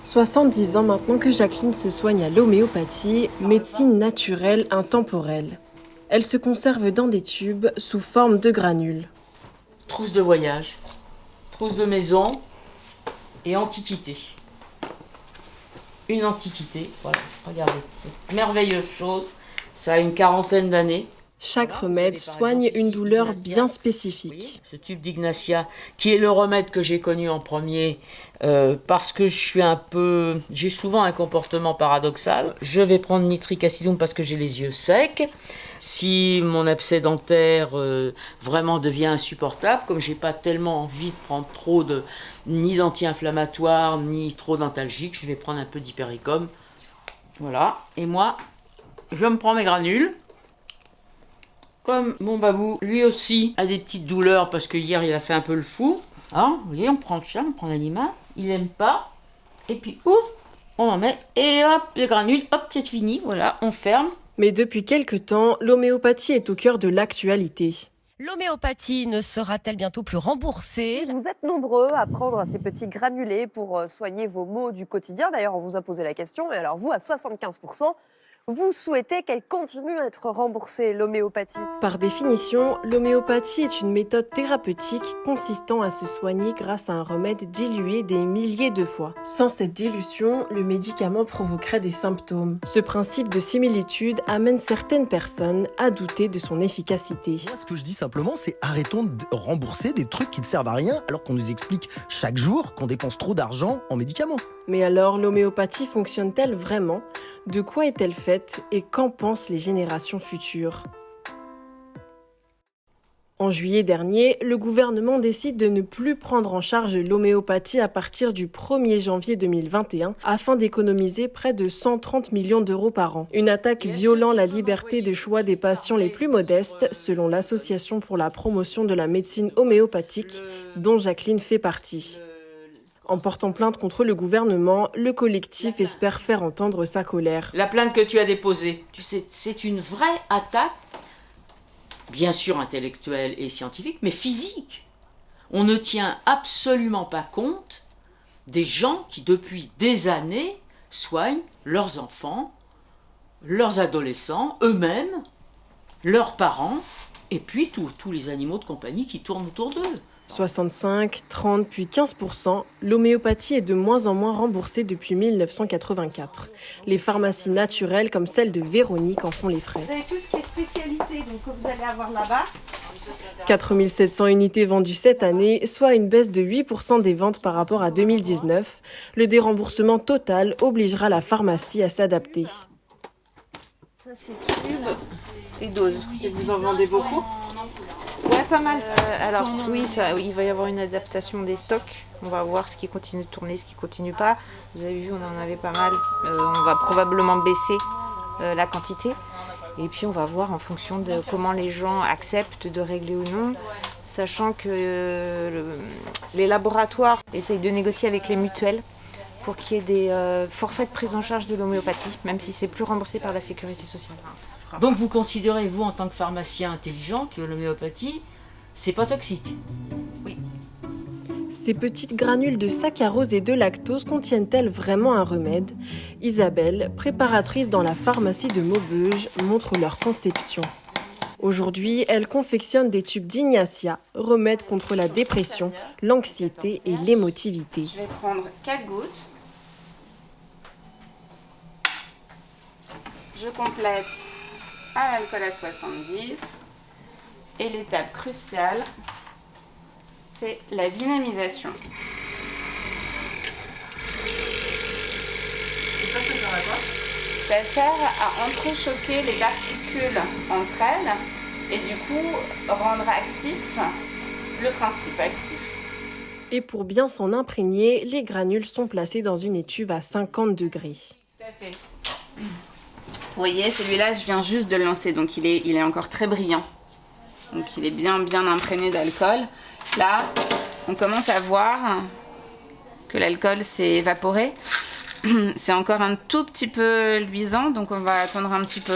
70 ans maintenant que Jacqueline se soigne à l'homéopathie, médecine naturelle intemporelle. Elle se conserve dans des tubes sous forme de granules. Trousse de voyage, trousse de maison et antiquité. Une antiquité, voilà, regardez, cette merveilleuse chose, ça a une quarantaine d'années. Chaque remède soigne une douleur bien spécifique. Ce tube d'Ignatia, qui est le remède que j'ai connu en premier, parce que j'ai souvent un comportement paradoxal. Je vais prendre nitric acidum parce que j'ai les yeux secs. Si mon abcès dentaire vraiment devient insupportable, comme j'ai pas tellement envie de prendre ni d'anti-inflammatoires, ni trop d'antalgiques, je vais prendre un peu d'hypericum. Voilà. Et moi, je me prends mes granules. Comme mon babou, lui aussi, a des petites douleurs parce que hier il a fait un peu le fou. Hein, vous voyez, on prend le chat, on prend l'animal, il aime pas. Et puis ouf, on en met et hop, les granules, hop, c'est fini, voilà, on ferme. Mais depuis quelque temps, l'homéopathie est au cœur de l'actualité. L'homéopathie ne sera-t-elle bientôt plus remboursée ? Vous êtes nombreux à prendre ces petits granulés pour soigner vos maux du quotidien. D'ailleurs, on vous a posé la question. Et alors vous, à 75%, vous souhaitez qu'elle continue à être remboursée, l'homéopathie? Par définition, l'homéopathie est une méthode thérapeutique consistant à se soigner grâce à un remède dilué des milliers de fois. Sans cette dilution, le médicament provoquerait des symptômes. Ce principe de similitude amène certaines personnes à douter de son efficacité. Moi, ce que je dis simplement, c'est arrêtons de rembourser des trucs qui ne servent à rien alors qu'on nous explique chaque jour qu'on dépense trop d'argent en médicaments. Mais alors, l'homéopathie fonctionne-t-elle vraiment ? De quoi est-elle faite et qu'en pensent les générations futures ? En juillet dernier, le gouvernement décide de ne plus prendre en charge l'homéopathie à partir du 1er janvier 2021 afin d'économiser près de 130 millions d'euros par an. Une attaque violant la liberté de choix des patients les plus modestes, selon l'Association pour la promotion de la médecine homéopathique, dont Jacqueline fait partie. En portant plainte contre le gouvernement, le collectif espère faire entendre sa colère. La plainte que tu as déposée, tu sais, c'est une vraie attaque, bien sûr intellectuelle et scientifique, mais physique. On ne tient absolument pas compte des gens qui, depuis des années, soignent leurs enfants, leurs adolescents, eux-mêmes, leurs parents, et puis tous les animaux de compagnie qui tournent autour d'eux. 65, 30 puis 15%, l'homéopathie est de moins en moins remboursée depuis 1984. Les pharmacies naturelles comme celle de Véronique en font les frais. Vous avez tout ce qui est spécialité, donc vous allez avoir là-bas. 4 700 unités vendues cette année, soit une baisse de 8% des ventes par rapport à 2019. Le déremboursement total obligera la pharmacie à s'adapter. Ça c'est tube et dose. Et vous en vendez beaucoup ? Ouais, pas mal. Alors oui, il va y avoir une adaptation des stocks. On va voir ce qui continue de tourner, ce qui continue pas. Vous avez vu, on en avait pas mal. On va probablement baisser la quantité. Et puis on va voir en fonction de comment les gens acceptent de régler ou non, sachant que les laboratoires essayent de négocier avec les mutuelles pour qu'il y ait des forfaits de prise en charge de l'homéopathie, même si c'est plus remboursé par la sécurité sociale. Donc vous considérez, vous, en tant que pharmacien intelligent, que l'homéopathie, c'est pas toxique? Oui. Ces petites granules de saccharose et de lactose contiennent-elles vraiment un remède ? Isabelle, préparatrice dans la pharmacie de Maubeuge, montre leur conception. Aujourd'hui, elle confectionne des tubes d'Ignatia, remède contre la dépression, l'anxiété et l'émotivité. Je vais prendre 4 gouttes. Je complète à l'alcool à 70. Et l'étape cruciale, c'est la dynamisation. Ça sert à entrechoquer les particules entre elles et du coup rendre actif le principe actif. Et pour bien s'en imprégner, les granules sont placées dans une étuve à 50 degrés. Tout à fait. Vous voyez, celui-là, je viens juste de le lancer, donc il est encore très brillant. Donc il est bien imprégné d'alcool. Là, on commence à voir que l'alcool s'est évaporé. C'est encore un tout petit peu luisant, donc on va attendre un petit peu.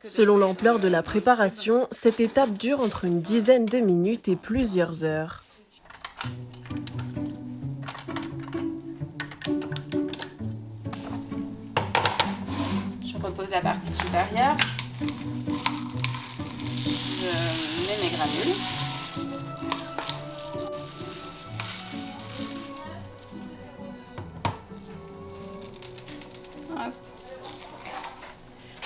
Selon l'ampleur de la préparation, cette étape dure entre une dizaine de minutes et plusieurs heures. pose la partie supérieure. Je mets mes granules. Hop.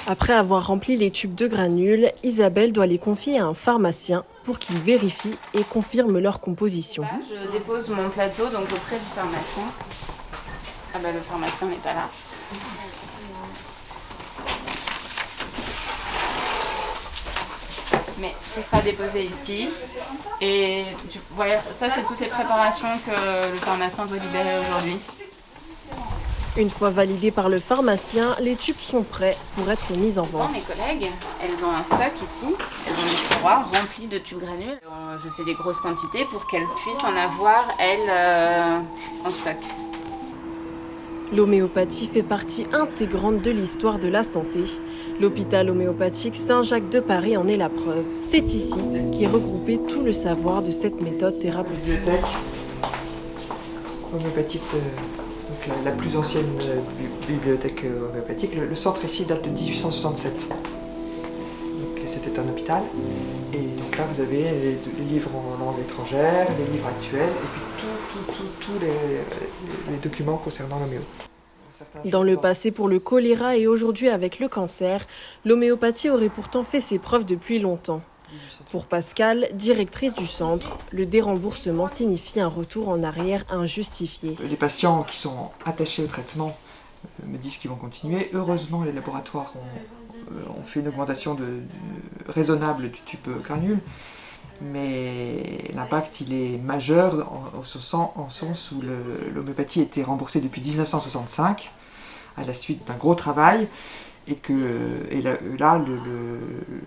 Après avoir rempli les tubes de granules, Isabelle doit les confier à un pharmacien pour qu'il vérifie et confirme leur composition. Là, je dépose mon plateau donc auprès du pharmacien. Ah bah le pharmacien n'est pas là. Mais ce sera déposé ici. Et voilà, ça c'est toutes les préparations que le pharmacien doit libérer aujourd'hui. Une fois validés par le pharmacien, les tubes sont prêts pour être mis en vente. Mes collègues, elles ont un stock ici. Elles ont des tiroirs remplis de tubes granules. Je fais des grosses quantités pour qu'elles puissent en avoir, elles, en stock. L'homéopathie fait partie intégrante de l'histoire de la santé. L'hôpital homéopathique Saint-Jacques de Paris en est la preuve. C'est ici qu'est regroupé tout le savoir de cette méthode thérapeutique. Bibliothèque homéopathique, donc la plus ancienne bibliothèèque homéopathique. Le centre ici date de 1867. Donc c'était un hôpital. Et donc là vous avez les livres en langue étrangère, les livres actuels, et puis tous les documents concernant l'homéo. Dans le passé pour le choléra et aujourd'hui avec le cancer, l'homéopathie aurait pourtant fait ses preuves depuis longtemps. Pour Pascal, directrice du centre, le déremboursement signifie un retour en arrière injustifié. Les patients qui sont attachés au traitement me disent qu'ils vont continuer. Heureusement, les laboratoires ont fait une augmentation raisonnable du tube granule, mais l'impact il est majeur en sens où l'homéopathie a été remboursée depuis 1965 à la suite d'un gros travail, et là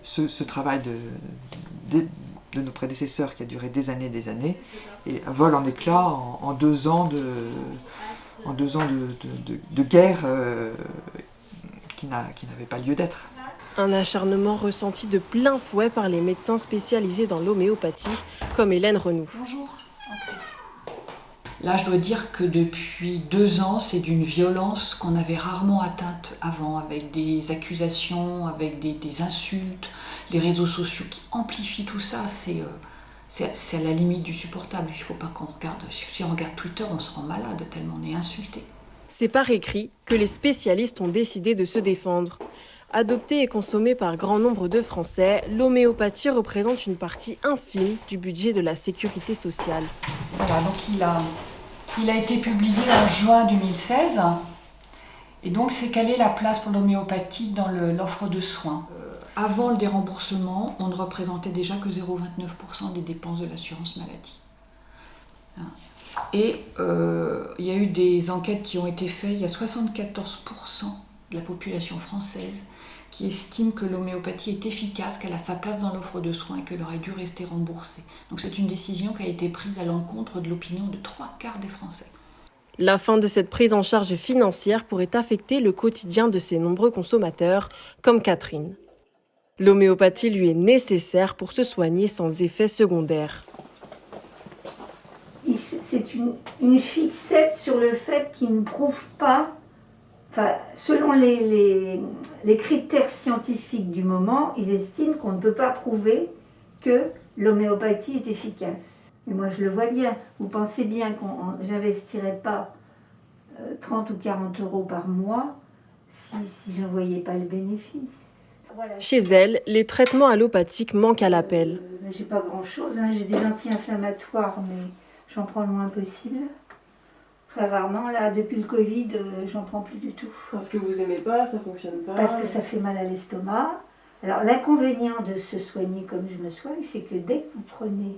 ce travail de nos prédécesseurs qui a duré des années et vole en éclats en 2 ans de guerre qui n'avait pas lieu d'être. Un acharnement ressenti de plein fouet par les médecins spécialisés dans l'homéopathie, comme Hélène Renoux. Bonjour. Là, je dois dire que depuis 2 ans, c'est d'une violence qu'on avait rarement atteinte avant, avec des accusations, avec des insultes, les réseaux sociaux qui amplifient tout ça. C'est à la limite du supportable. Il ne faut pas qu'on regarde. Si on regarde Twitter, on se rend malade tellement on est insulté. C'est par écrit que les spécialistes ont décidé de se défendre. Adoptée et consommée par grand nombre de Français, l'homéopathie représente une partie infime du budget de la sécurité sociale. Voilà, donc il a été publié en juin 2016. Et donc, c'est quelle est la place pour l'homéopathie dans l'offre de soins. Avant le déremboursement, on ne représentait déjà que 0,29% des dépenses de l'assurance maladie. Et il y a eu des enquêtes qui ont été faites. Il y a 74% de la population française qui estime que l'homéopathie est efficace, qu'elle a sa place dans l'offre de soins et qu'elle aurait dû rester remboursée. Donc c'est une décision qui a été prise à l'encontre de l'opinion de 3/4 des Français. La fin de cette prise en charge financière pourrait affecter le quotidien de ces nombreux consommateurs, comme Catherine. L'homéopathie lui est nécessaire pour se soigner sans effet secondaire. C'est une fixette sur le fait qu'il ne prouve pas. Enfin, selon les critères scientifiques du moment, ils estiment qu'on ne peut pas prouver que l'homéopathie est efficace. Et moi, je le vois bien. Vous pensez bien que j'investirais pas 30 ou 40 euros par mois si je ne voyais pas le bénéfice. Voilà. Chez elle, les traitements allopathiques manquent à l'appel. J'ai pas grand-chose. J'ai des anti-inflammatoires, mais j'en prends le moins possible. Très rarement, là, depuis le Covid, j'en prends plus du tout. Parce que vous aimez pas, ça fonctionne pas. Parce que ça fait mal à l'estomac. Alors, l'inconvénient de se soigner comme je me soigne, c'est que dès que vous prenez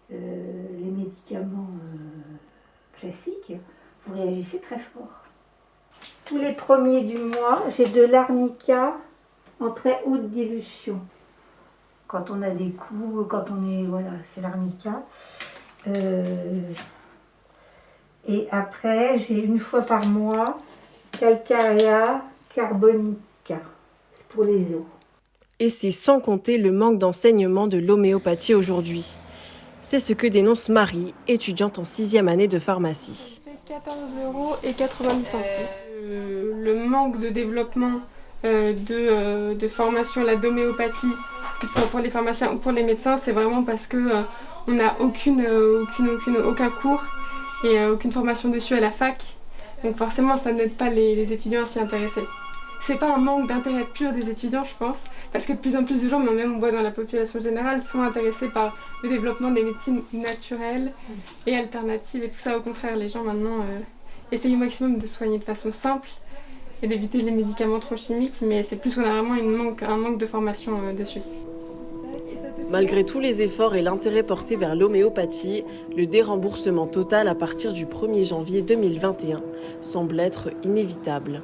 les médicaments classiques, vous réagissez très fort. Tous les premiers du mois, j'ai de l'arnica en très haute dilution. Quand on a des coups, quand on est... Voilà, c'est l'arnica. Et après, j'ai une fois par mois Calcarea carbonica. C'est pour les os. Et c'est sans compter le manque d'enseignement de l'homéopathie aujourd'hui. C'est ce que dénonce Marie, étudiante en 6e année de pharmacie. Ça fait 14,90 €. Le manque de développement de formation à la d'homéopathie, que ce soit pour les pharmaciens ou pour les médecins, c'est vraiment parce que on n'a aucun cours et aucune formation dessus à la fac. Donc forcément, ça n'aide pas les étudiants à s'y intéresser. C'est pas un manque d'intérêt pur des étudiants, je pense, parce que de plus en plus de gens, mais même on voit dans la population générale, sont intéressés par le développement des médecines naturelles et alternatives et tout ça. Au contraire, les gens maintenant essayent au maximum de soigner de façon simple et d'éviter les médicaments trop chimiques, mais c'est plus qu'on a vraiment un manque de formation dessus. Malgré tous les efforts et l'intérêt porté vers l'homéopathie, le déremboursement total à partir du 1er janvier 2021 semble être inévitable.